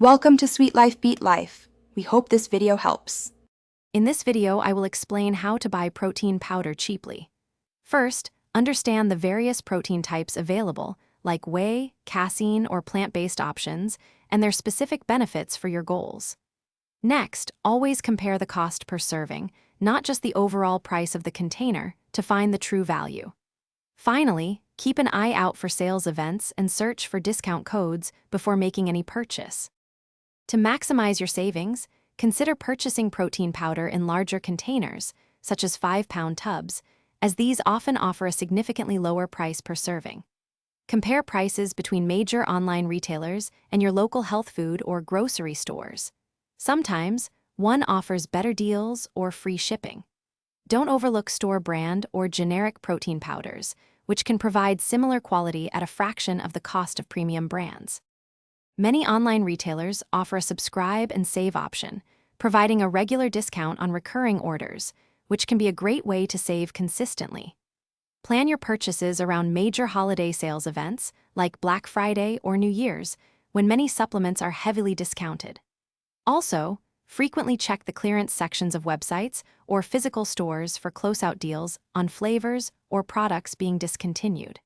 Welcome to Sweet Life Beat Life. We hope this video helps. In this video, I will explain how to buy protein powder cheaply. First, understand the various protein types available, like whey, casein, or plant-based options, and their specific benefits for your goals. Next, always compare the cost per serving, not just the overall price of the container, to find the true value. Finally, keep an eye out for sales events and search for discount codes before making any purchase. To maximize your savings, consider purchasing protein powder in larger containers, such as 5-pound tubs, as these often offer a significantly lower price per serving. Compare prices between major online retailers and your local health food or grocery stores. Sometimes, one offers better deals or free shipping. Don't overlook store brand or generic protein powders, which can provide similar quality at a fraction of the cost of premium brands. Many online retailers offer a subscribe and save option, providing a regular discount on recurring orders, which can be a great way to save consistently. Plan your purchases around major holiday sales events, like Black Friday or New Year's, when many supplements are heavily discounted. Also, frequently check the clearance sections of websites or physical stores for closeout deals on flavors or products being discontinued.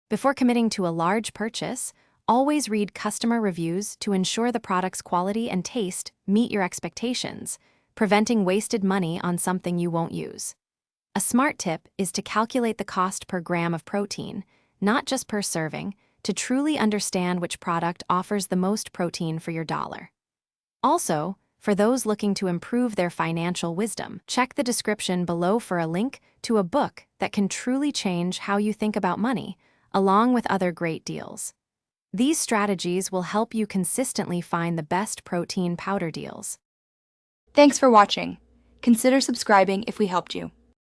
Before committing to a large purchase, always read customer reviews to ensure the product's quality and taste meet your expectations, preventing wasted money on something you won't use. A smart tip is to calculate the cost per gram of protein, not just per serving, to truly understand which product offers the most protein for your dollar. Also, for those looking to improve their financial wisdom, check the description below for a link to a book that can truly change how you think about money, along with other great deals. These strategies will help you consistently find the best protein powder deals. Thanks for watching. Consider subscribing if we helped you.